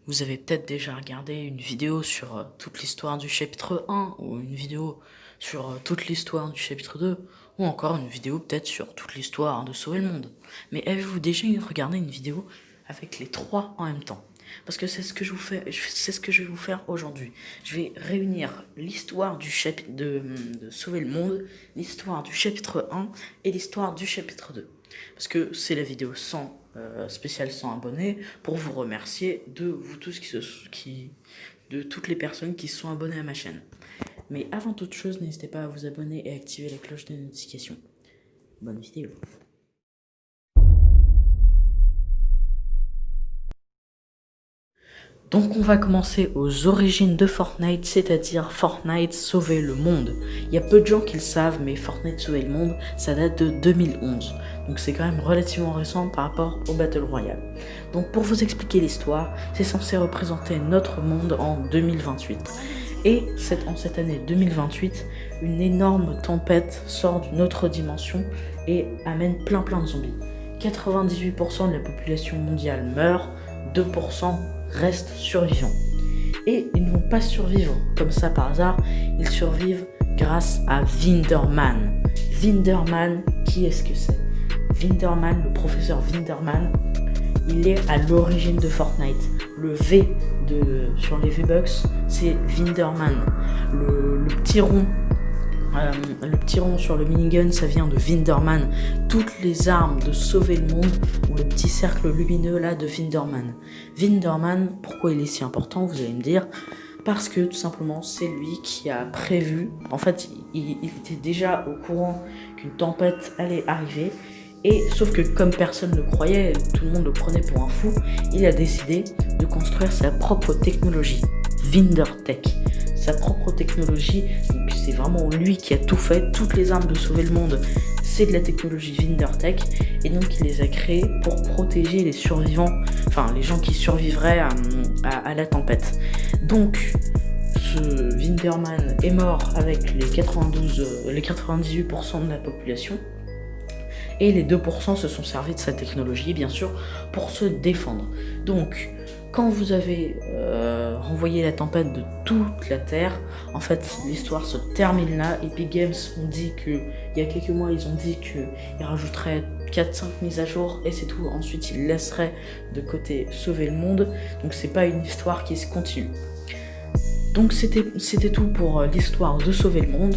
Vous avez peut-être déjà regardé une vidéo sur toute l'histoire du chapitre 1, ou une vidéo sur toute l'histoire du chapitre 2, ou encore une vidéo peut-être sur toute l'histoire de Sauver le Monde. Mais avez-vous déjà regardé une vidéo avec les trois en même temps? Parce que c'est ce que je vais vous faire aujourd'hui. Je vais réunir l'histoire du chapitre de Sauver le Monde, l'histoire du chapitre 1 et l'histoire du chapitre 2. Parce que c'est la vidéo spéciale 100 abonnés pour vous remercier de vous tous de toutes les personnes qui se sont abonnées à ma chaîne. Mais avant toute chose, n'hésitez pas à vous abonner et activer la cloche de notification. Bonne vidéo. Donc on va commencer aux origines de Fortnite, c'est-à-dire Fortnite sauver le monde. Il y a peu de gens qui le savent, mais Fortnite sauver le monde, ça date de 2011. Donc c'est quand même relativement récent par rapport au Battle Royale. Donc pour vous expliquer l'histoire, c'est censé représenter notre monde en 2028. Et en cette année 2028, une énorme tempête sort d'une autre dimension et amène plein de zombies. 98% de la population mondiale meurt, 2% restent survivants. Et ils ne vont pas survivre comme ça par hasard, ils survivent grâce à Vinderman. Vinderman, qui est-ce que c'est? Vinderman, le professeur Vinderman, il est à l'origine de Fortnite. Le V sur les V-Bucks, c'est Vinderman. Le petit rond sur le minigun, ça vient de Vinderman. Toutes les armes de sauver le monde ont le petit cercle lumineux là de Vinderman. Vinderman, pourquoi il est si important, vous allez me dire? Parce que tout simplement, c'est lui qui a prévu. En fait, il était déjà au courant qu'une tempête allait arriver. Et sauf que comme personne ne le croyait, tout le monde le prenait pour un fou, il a décidé de construire sa propre technologie, Vindertech. Sa propre technologie, donc c'est vraiment lui qui a tout fait, toutes les armes de sauver le monde, c'est de la technologie Vindertech, et donc il les a créées pour protéger les survivants, enfin les gens qui survivraient à la tempête. Donc ce Vinderman est mort avec les 98% de la population, et les 2% se sont servis de sa technologie, bien sûr, pour se défendre. Donc, quand vous avez renvoyé la tempête de toute la Terre, en fait, l'histoire se termine là. Epic Games ont dit il y a quelques mois, ils ont dit qu'ils rajouteraient 4-5 mises à jour, et c'est tout. Ensuite, ils laisseraient de côté sauver le monde. Donc, c'est pas une histoire qui se continue. Donc, c'était tout pour l'histoire de sauver le monde.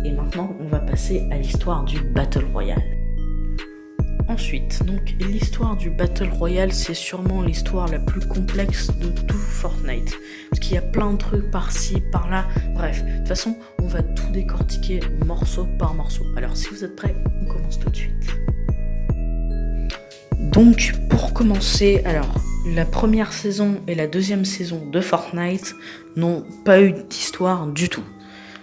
Et maintenant, on va passer à l'histoire du Battle Royale. Ensuite, donc l'histoire du Battle Royale, c'est sûrement l'histoire la plus complexe de tout Fortnite. Parce qu'il y a plein de trucs par-ci, par-là, bref. De toute façon, on va tout décortiquer morceau par morceau. Alors si vous êtes prêts, on commence tout de suite. Donc pour commencer, alors la première saison et la deuxième saison de Fortnite n'ont pas eu d'histoire du tout.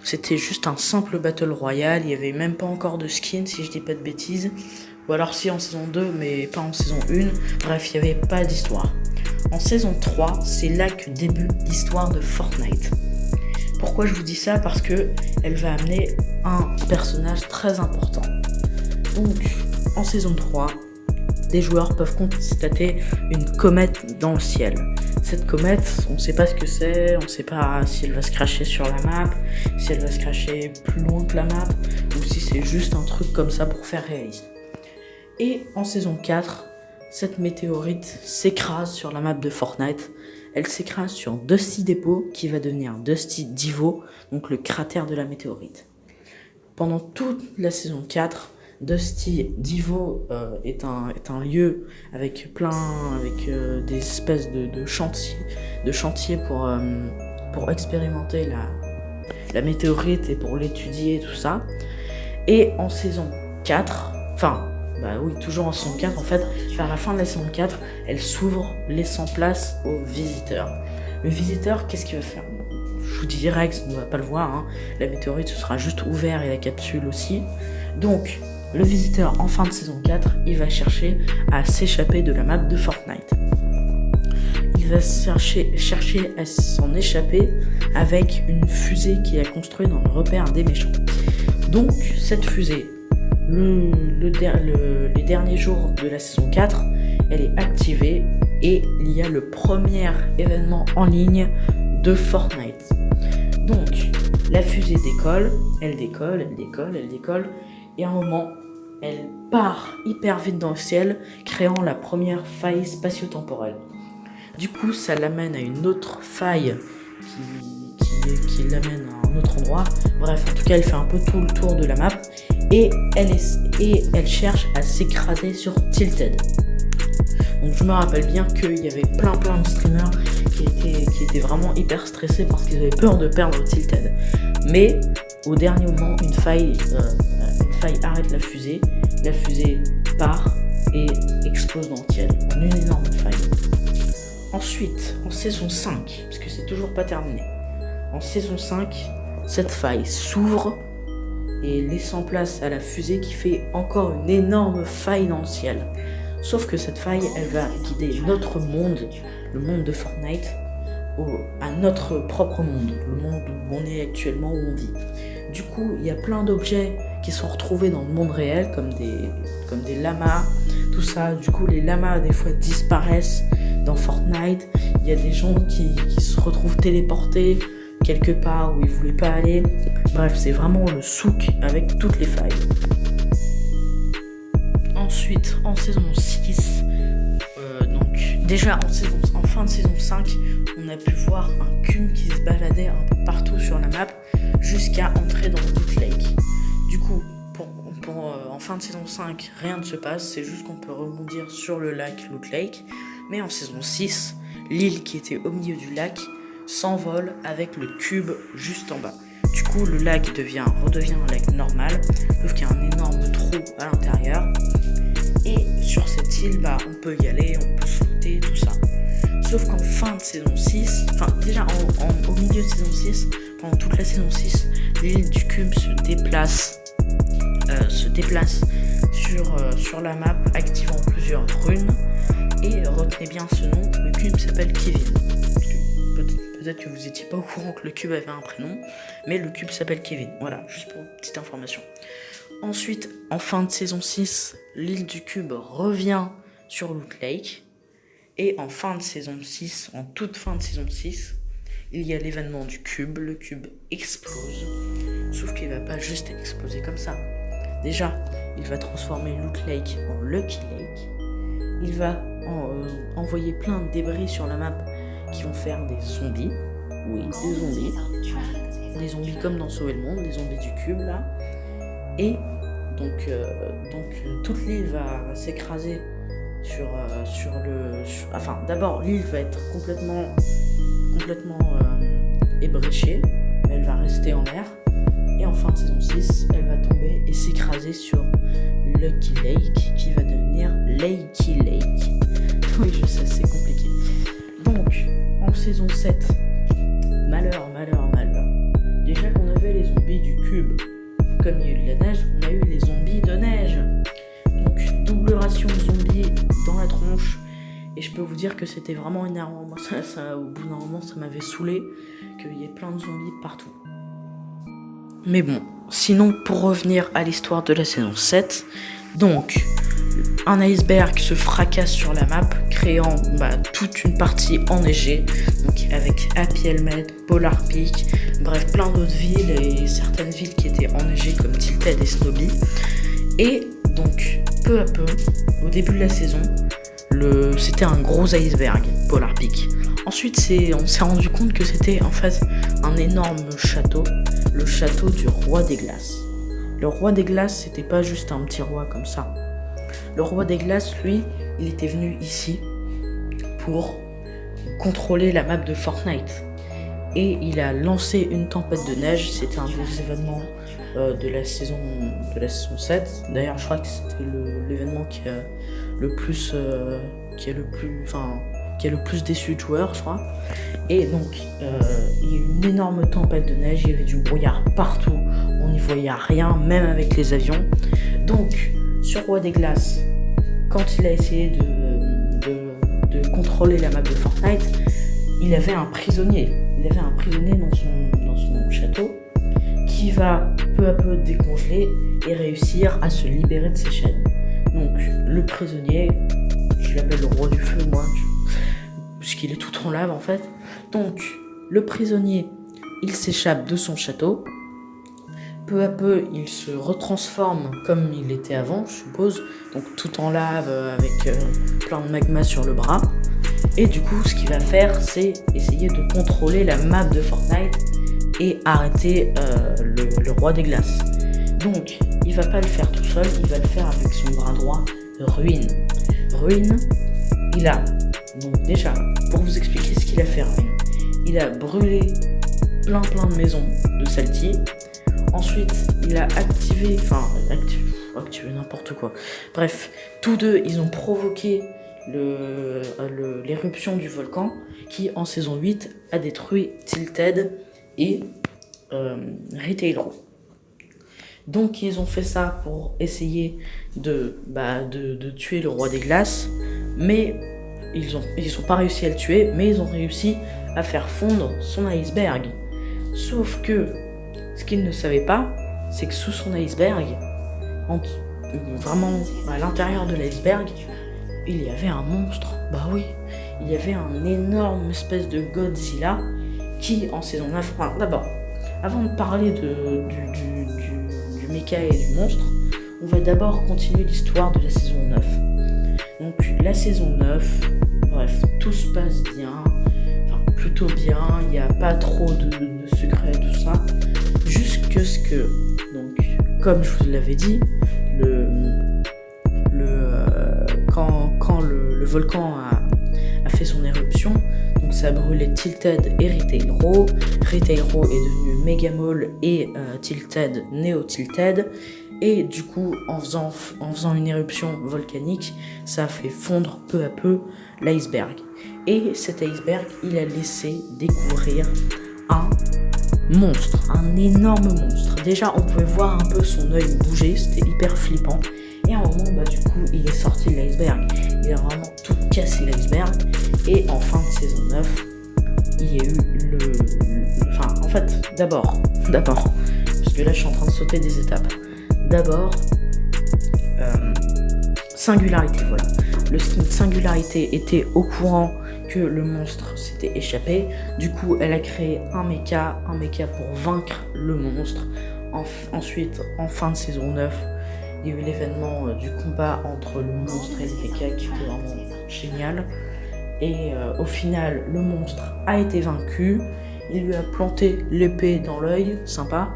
C'était juste un simple Battle Royale, il n'y avait même pas encore de skin si je dis pas de bêtises. Ou alors si en saison 2, mais pas en saison 1. Bref, il n'y avait pas d'histoire. En saison 3, c'est là que débute l'histoire de Fortnite. Pourquoi je vous dis ça? Parce que elle va amener un personnage très important. Donc, en saison 3, des joueurs peuvent constater une comète dans le ciel. Cette comète, on ne sait pas ce que c'est, on ne sait pas si elle va se cracher sur la map, si elle va se cracher plus loin que la map, ou si c'est juste un truc comme ça pour faire réaliste. Et en saison 4, cette météorite s'écrase sur la map de Fortnite. Elle s'écrase sur Dusty Depot, qui va devenir Dusty Divo, donc le cratère de la météorite. Pendant toute la saison 4, Dusty Divo est un lieu avec des espèces de chantiers pour expérimenter la météorite et pour l'étudier et tout ça. Et en saison 4, toujours en saison 4, en fait, vers la fin de la saison 4, elle s'ouvre, laissant place au visiteur. Le visiteur, qu'est-ce qu'il va faire? Je vous dis direct, on ne va pas le voir, hein. La météorite, ce sera juste ouvert et la capsule aussi. Donc, le visiteur, en fin de saison 4, il va chercher à s'échapper de la map de Fortnite. Il va chercher à s'en échapper avec une fusée qu'il a construite dans le repère des méchants. Donc, cette fusée, les derniers jours de la saison 4, elle est activée et il y a le premier événement en ligne de Fortnite. Donc, la fusée décolle, elle décolle, et à un moment, elle part hyper vite dans le ciel, créant la première faille spatio-temporelle. Du coup, ça l'amène à une autre faille qui l'amène à un autre endroit. Bref, en tout cas, elle fait un peu tout le tour de la map et elle cherche à s'écraser sur Tilted. Donc je me rappelle bien qu'il y avait plein de streamers qui étaient vraiment hyper stressés parce qu'ils avaient peur de perdre Tilted. Mais au dernier moment, une faille arrête la fusée part et explose dans le ciel en une énorme faille. Ensuite, en saison 5, parce que c'est toujours pas terminé, en saison 5, cette faille s'ouvre et laissant place à la fusée qui fait encore une énorme faille dans le ciel. Sauf que cette faille, elle va guider notre monde, le monde de Fortnite, à notre propre monde, le monde où on est actuellement, où on vit. Du coup, il y a plein d'objets qui sont retrouvés dans le monde réel, comme des lamas, tout ça. Du coup, les lamas, des fois, disparaissent dans Fortnite. Il y a des gens qui se retrouvent téléportés quelque part où ils voulaient pas aller. Bref, c'est vraiment le souk avec toutes les failles. Ensuite, en saison 6, donc déjà en fin de saison 5, on a pu voir un cube qui se baladait un peu partout sur la map jusqu'à entrer dans Loot Lake. Du coup, en fin de saison 5, rien ne se passe, c'est juste qu'on peut rebondir sur le lac Loot Lake. Mais en saison 6, l'île qui était au milieu du lac s'envole avec le cube juste en bas. Du coup, le lac redevient un lac normal, sauf qu'il y a un énorme trou à l'intérieur. Et sur cette île, on peut y aller, on peut flotter, tout ça. Sauf qu'en fin de saison 6, déjà au milieu de saison 6, pendant toute la saison 6, l'île du cube se déplace sur la map, activant plusieurs runes. Et retenez bien ce nom, le cube s'appelle Kevin. Peut-être que vous n'étiez pas au courant que le cube avait un prénom, mais le cube s'appelle Kevin. Voilà, juste pour une petite information. Ensuite, en fin de saison 6, l'île du cube revient sur Loot Lake. Et en toute fin de saison 6, il y a l'événement du cube. Le cube explose. Sauf qu'il ne va pas juste exploser comme ça. Déjà, il va transformer Loot Lake en Lucky Lake. Il va envoyer plein de débris sur la map qui vont faire des zombies. Oui, des zombies. Des zombies comme dans Sauver le Monde, des zombies du cube là. Et donc toute l'île va s'écraser d'abord l'île va être complètement ébréchée, mais elle va rester en l'air. Et en fin de saison 6, elle va tomber et s'écraser sur Lucky Lake qui va devenir Lakey Lake. Oui, je sais, c'est compliqué. Donc, en saison 7, malheur. Déjà qu'on avait les zombies du cube, comme il y a eu de la neige, on a eu les zombies de neige. Donc, double ration de zombies dans la tronche. Et je peux vous dire que c'était vraiment énervant. Moi, ça, au bout d'un moment, ça m'avait saoulé qu'il y ait plein de zombies partout. Mais bon, sinon, pour revenir à l'histoire de la saison 7, donc, un iceberg se fracasse sur la map, créant toute une partie enneigée, donc avec Happy Helmet, Polar Peak, bref, plein d'autres villes et certaines villes qui étaient enneigées comme Tilted et Snowby. Et donc, peu à peu, au début de la saison, c'était un gros iceberg, Polar Peak. Ensuite, on s'est rendu compte que c'était en fait un énorme château, le château du roi des glaces. Le roi des glaces, c'était pas juste un petit roi comme ça. Le roi des glaces, lui, il était venu ici pour contrôler la map de Fortnite. Et il a lancé une tempête de neige, c'était un des événements de la saison 7. D'ailleurs, je crois que c'était l'événement qui a le plus déçu de joueurs, je crois. Et donc, il y a eu une énorme tempête de neige, il y avait du brouillard partout, on n'y voyait rien, même avec les avions. Donc, sur Roi des Glaces, quand il a essayé de contrôler la map de Fortnite, il avait un prisonnier. Il avait un prisonnier dans son château qui va peu à peu décongeler et réussir à se libérer de ses chaînes. Donc, le prisonnier, je l'appelle le roi du feu, moi. puisqu'il est tout en lave en fait. Donc le prisonnier, il s'échappe de son château. Peu à peu, il se retransforme comme il était avant, je suppose. Donc tout en lave, avec plein de magma sur le bras. Et du coup, ce qu'il va faire, c'est essayer de contrôler la map de Fortnite et arrêter le roi des glaces. Donc, il va pas le faire tout seul, il va le faire avec son bras droit, Ruin. Ruin, il a, donc déjà, pour vous expliquer ce qu'il a fait, Ruin, il a brûlé plein de maisons de Salty. Ensuite, il a activé n'importe quoi. Bref, tous deux, ils ont provoqué l'éruption du volcan qui, en saison 8, a détruit Tilted et Retail Row. Donc, ils ont fait ça pour essayer de tuer le roi des glaces, mais ils ont pas réussi à le tuer, mais ils ont réussi à faire fondre son iceberg. Sauf que ce qu'ils ne savaient pas, c'est que sous son iceberg, vraiment à l'intérieur de l'iceberg, il y avait un monstre. Bah oui, il y avait un énorme espèce de Godzilla qui, en saison 9... Enfin, d'abord, avant de parler du mecha et du monstre, on va d'abord continuer l'histoire de la saison 9. Donc la saison 9, bref, tout se passe bien, enfin plutôt bien, il n'y a pas trop de secrets, tout ça. Jusque ce que, donc, comme je vous l'avais dit, quand le volcan a fait son éruption, donc ça a brûlé Tilted et Retail Row. Retail Row est devenu Mega Mall et Tilted Neo Tilted. Et du coup, en faisant une éruption volcanique, ça a fait fondre peu à peu l'iceberg. Et cet iceberg, il a laissé découvrir un monstre, un énorme monstre. Déjà, on pouvait voir un peu son œil bouger, c'était hyper flippant. Et à un moment, du coup, il est sorti de l'iceberg. Il a vraiment tout cassé l'iceberg. Et en fin de saison 9, il y a eu d'abord, parce que là, je suis en train de sauter des étapes. D'abord, Singularité, voilà. Le skin Singularité était au courant que le monstre s'était échappé. Du coup, elle a créé un mecha pour vaincre le monstre. Ensuite, en fin de saison 9, il y a eu l'événement du combat entre le monstre et le mecha qui était vraiment génial. Et au final, le monstre a été vaincu. Il lui a planté l'épée dans l'œil, sympa,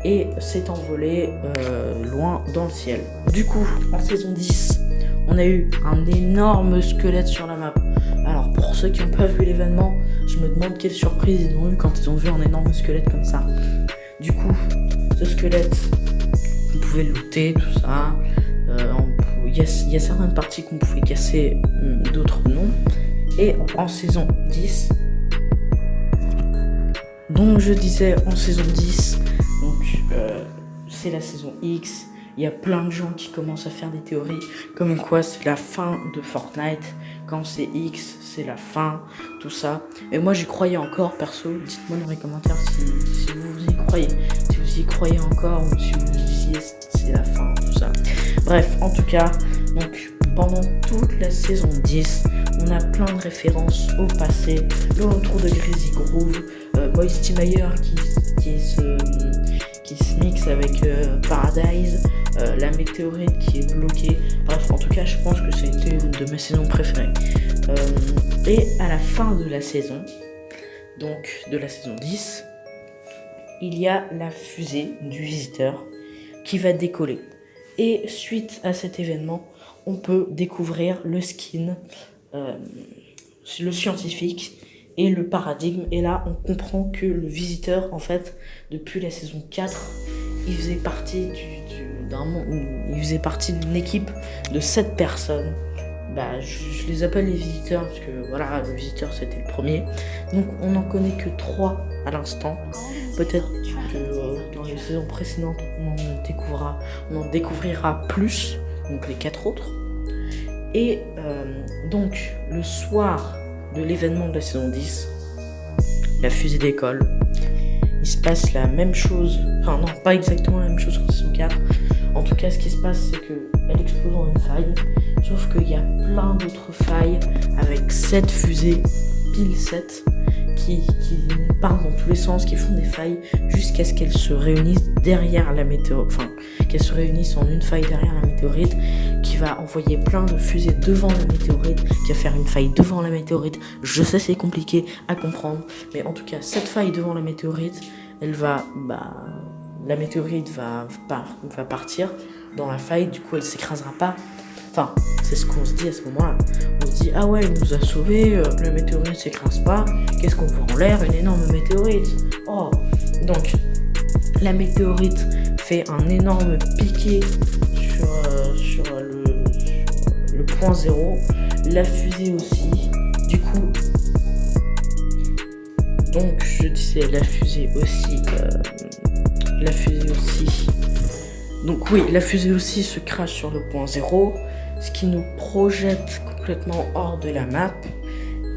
et s'est envolé loin dans le ciel. Du coup, en saison 10, on a eu un énorme squelette sur la map. Alors pour ceux qui n'ont pas vu l'événement, je me demande quelle surprise ils ont eu quand ils ont vu un énorme squelette comme ça. Du coup, ce squelette, on pouvait le looter, tout ça. Il y a certaines parties qu'on pouvait casser, d'autres non. Et en saison 10, donc je disais en saison 10, c'est la saison X, il y a plein de gens qui commencent à faire des théories comme quoi c'est la fin de Fortnite, quand c'est X, c'est la fin, tout ça. Et moi j'y croyais encore, perso, dites-moi dans les commentaires si vous y croyez, si vous y croyez encore ou si vous disiez c'est la fin, tout ça. Bref, en tout cas, donc pendant toute la saison 10, on a plein de références au passé, le retour de Greasy Groove, Moisty Mayer qui se mixe avec Paradise, la météorite qui est bloquée. Bref, en tout cas, je pense que c'était une de mes saisons préférées. Et à la fin de la saison, donc de la saison 10, il y a la fusée du visiteur qui va décoller. Et suite à cet événement, on peut découvrir le skin, le scientifique et le paradigme. Et là, on comprend que le visiteur, en fait, depuis la saison 4, il faisait partie il faisait partie d'une équipe de 7 personnes. Je les appelle les visiteurs parce que voilà, le visiteur c'était le premier. Donc on n'en connaît que 3 à l'instant. Peut-être que dans les saisons précédentes on en découvrira plus, donc les 4 autres. Et donc le soir de l'événement de la saison 10, la fusée d'école, il se passe la même chose, enfin non, pas exactement la même chose qu'en saison 4. En tout cas, ce qui se passe, c'est qu'elle explose dans une faille, Sauf qu'il y a plein d'autres failles avec 7 fusées, pile 7, qui partent dans tous les sens, qui font des failles jusqu'à ce qu'elles se réunissent derrière la météorite, enfin qu'elles se réunissent en une faille derrière la météorite, qui va envoyer plein de fusées devant la météorite, qui va faire une faille devant la météorite. Je sais, c'est compliqué à comprendre, mais en tout cas cette faille devant la météorite, la météorite va partir dans la faille, du coup elle s'écrasera pas. Enfin, c'est ce qu'on se dit à ce moment-là. On se dit, ah ouais, il nous a sauvés, la météorite ne s'écrase pas, qu'est-ce qu'on voit en l'air? Une énorme météorite. Oh, donc, la météorite fait un énorme piqué sur le point zéro, la fusée aussi. Du coup, donc je disais la fusée aussi. Donc oui, la fusée aussi se crache sur le point zéro, ce qui nous projette complètement hors de la map.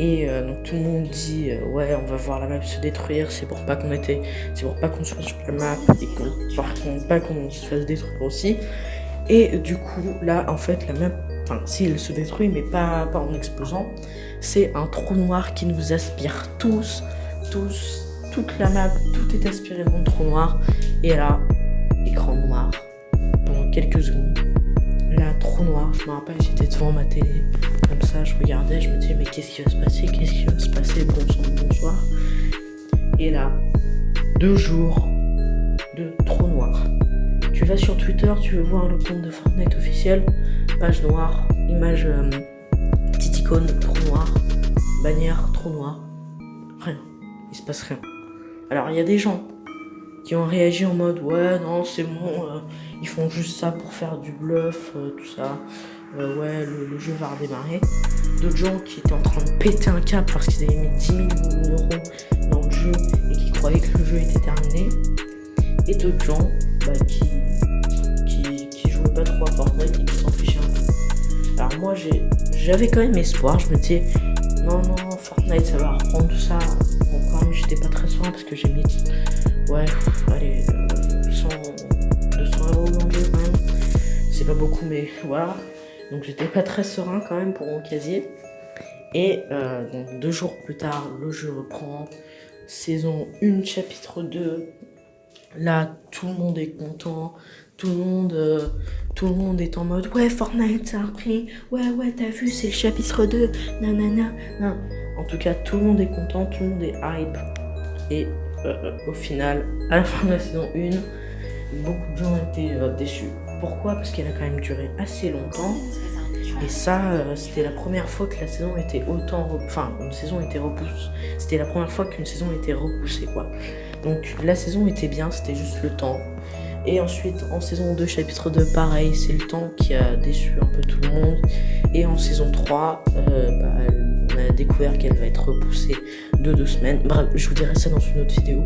Et donc tout le monde dit ouais, on va voir la map se détruire, c'est pour pas qu'on soit sur la map et pas qu'on se fasse détruire aussi. Et du coup là en fait la map, enfin si elle se détruit mais pas en explosant, c'est un trou noir qui nous aspire tous, toute la map, tout est aspiré dans le trou noir. Et là, écran noir pendant quelques secondes. Là, trou noir, je me rappelle, j'étais devant ma télé, comme ça, je regardais, je me disais, mais qu'est-ce qui va se passer, bonsoir. Et là, 2 jours de trou noir. Tu vas sur Twitter, tu veux voir le compte de Fortnite officiel, page noire, image, petite icône, trou noir, bannière, trou noir, rien, il se passe rien. Alors, il y a des gens qui ont réagi en mode ouais non c'est bon, ils font juste ça pour faire du bluff, tout ça, ouais le jeu va redémarrer. D'autres gens qui étaient en train de péter un câble parce qu'ils avaient mis 10 000 € dans le jeu et qui croyaient que le jeu était terminé. Et d'autres gens qui jouaient pas trop à Fortnite et qui s'en fichaient un peu. Alors moi j'avais quand même espoir, je me disais non Fortnite ça va reprendre tout ça. Bon quand même j'étais pas très serein parce que j'ai mis 100, 200 € dans le jeu quand même. C'est pas beaucoup mais voilà. Donc j'étais pas très serein quand même pour mon casier. Et donc 2 jours plus tard, le jeu reprend. Saison 1, chapitre 2. Là, tout le monde est content. Tout le monde est en mode ouais Fortnite ça a repris. Ouais t'as vu c'est le chapitre 2. Nanana. Non. En tout cas tout le monde est content, tout le monde est hype. Et au final, à la fin de la saison 1, beaucoup de gens étaient déçus. Pourquoi? Parce qu'elle a quand même duré assez longtemps. Et ça, c'était la première fois que la saison était une saison était repoussée. C'était la première fois qu'une saison était repoussée, quoi. Donc la saison était bien, c'était juste le temps. Et ensuite, en saison 2, chapitre 2, pareil, c'est le temps qui a déçu un peu tout le monde. Et en saison 3, on a découvert qu'elle va être repoussée de 2 semaines. Bref, je vous dirai ça dans une autre vidéo.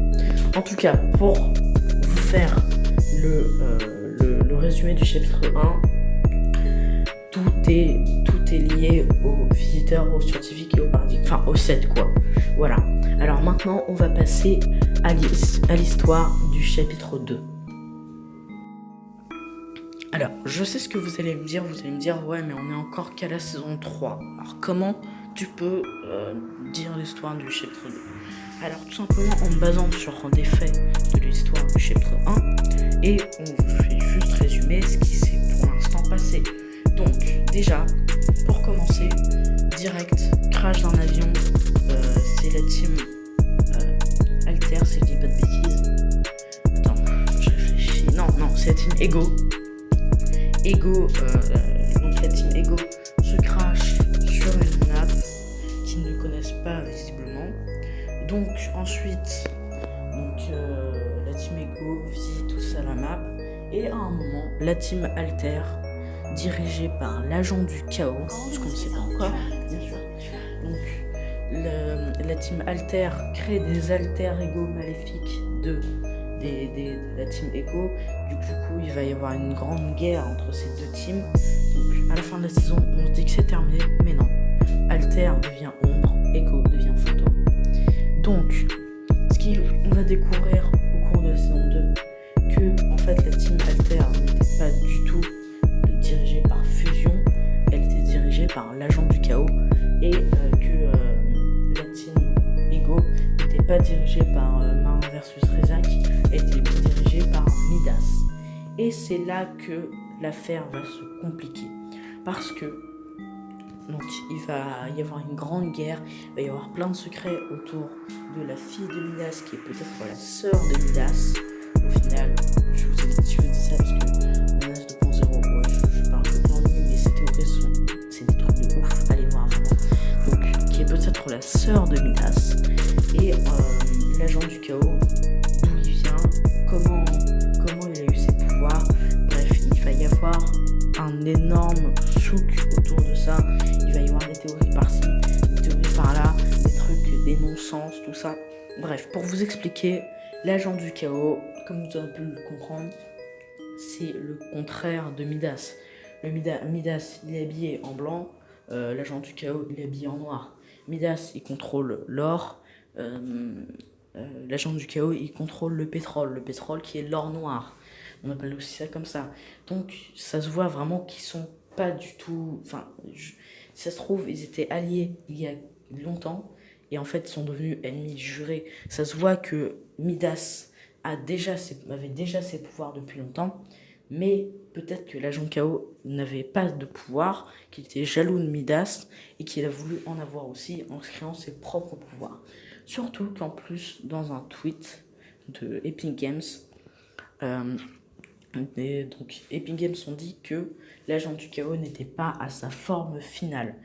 En tout cas, pour vous faire le résumé du chapitre 1, tout est lié aux visiteurs, aux scientifiques et aux paradigmes. Enfin, aux 7, quoi. Voilà. Alors maintenant, on va passer à l'histoire du chapitre 2. Alors, je sais ce que vous allez me dire. Vous allez me dire, ouais, mais on est encore qu'à la saison 3. Alors, comment tu peux dire l'histoire du chapitre 2? Alors, tout simplement en me basant sur des faits de l'histoire du chapitre 1. Et on fait juste résumer ce qui s'est pour l'instant passé. Donc, déjà, pour commencer, direct, crash d'un avion. C'est la team Alter, si je dis pas de bêtises. Attends, je réfléchis. Non, c'est la team Ego. Donc la team Ego se crache sur une map qu'ils ne connaissent pas visiblement. Donc ensuite, la team Ego visite tout ça la map. Et à un moment, la team Alter, dirigée par l'agent du chaos, ce qu'on ne sait pas encore, bien sûr. Donc la team Alter crée des Alter Ego maléfiques de la team Ego. Du coup, il va y avoir une grande guerre entre ces deux teams. Donc, à la fin de la saison, on se dit que c'est terminé, mais non. Alter devient ombre, Ego devient fantôme. Donc, on va découvrir au cours de la saison 2 que, en fait, la team Alter n'était pas du tout dirigée par Fusion. Elle était enfin l'agent du chaos, et que la team Ego n'était pas dirigée par Marwan versus Reza, qui était dirigée par Midas. Et c'est là que l'affaire va se compliquer, parce que donc il va y avoir une grande guerre, il va y avoir plein de secrets autour de la fille de Midas, qui est peut-être la sœur de Midas. Au final, je vous dis ça parce que Midas 2.0, ouais, je parle de plein de nuit, mais ces théories c'est des trucs de ouf, allez voir vraiment. Donc, qui est peut-être la sœur de Midas, et l'agent du chaos, d'où il vient, comment il a eu ses pouvoirs. Bref, il va y avoir un énorme souk autour de ça. Il va y avoir des théories par-ci, des théories par-là, des trucs, des non-sens, tout ça. Bref, pour vous expliquer, l'agent du chaos, comme vous avez pu le comprendre, c'est le contraire de Midas. Midas, il est habillé en blanc, l'agent du chaos, il est habillé en noir. Midas, il contrôle l'or, l'agent du chaos, il contrôle le pétrole qui est l'or noir. On appelle aussi ça comme ça. Donc, ça se voit vraiment qu'ils sont pas du tout... Enfin, ça se trouve, ils étaient alliés il y a longtemps, et en fait, ils sont devenus ennemis jurés. Ça se voit que Midas avait déjà ses pouvoirs depuis longtemps, mais peut-être que l'agent chaos n'avait pas de pouvoir, qu'il était jaloux de Midas, et qu'il a voulu en avoir aussi en créant ses propres pouvoirs. Surtout qu'en plus, dans un tweet de Epic Games, donc Epic Games ont dit que l'agent du chaos n'était pas à sa forme finale.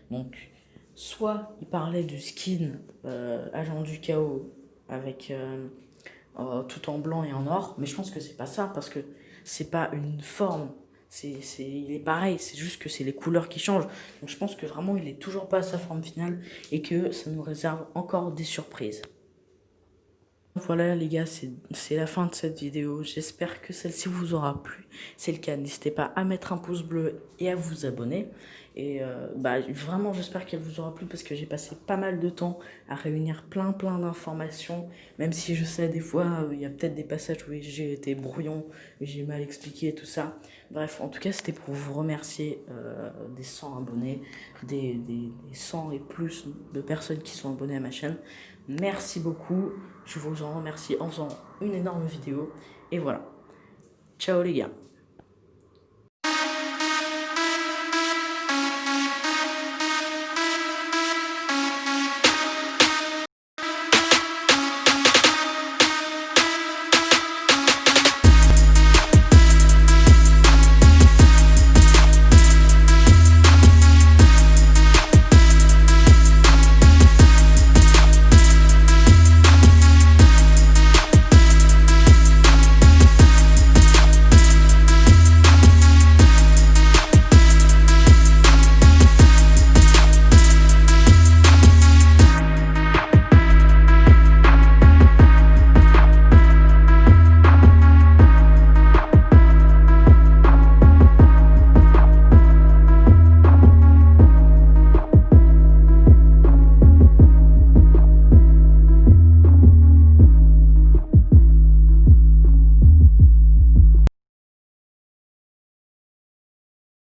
Donc, soit il parlait du skin agent du chaos avec tout en blanc et en or, mais je pense que c'est pas ça, parce que c'est pas une forme, il est pareil, c'est juste que c'est les couleurs qui changent. Donc je pense que vraiment il est toujours pas à sa forme finale, et que ça nous réserve encore des surprises. Voilà les gars, c'est la fin de cette vidéo. J'espère que celle-ci vous aura plu. Si c'est le cas, n'hésitez pas à mettre un pouce bleu et à vous abonner. Et vraiment, j'espère qu'elle vous aura plu, parce que j'ai passé pas mal de temps à réunir plein d'informations. Même si je sais, des fois, il y a peut-être des passages où j'ai été brouillon, où j'ai mal expliqué tout ça. Bref, en tout cas, c'était pour vous remercier des 100 abonnés, des 100 et plus de personnes qui sont abonnées à ma chaîne. Merci beaucoup, je vous en remercie en faisant une énorme vidéo. Et voilà, ciao les gars.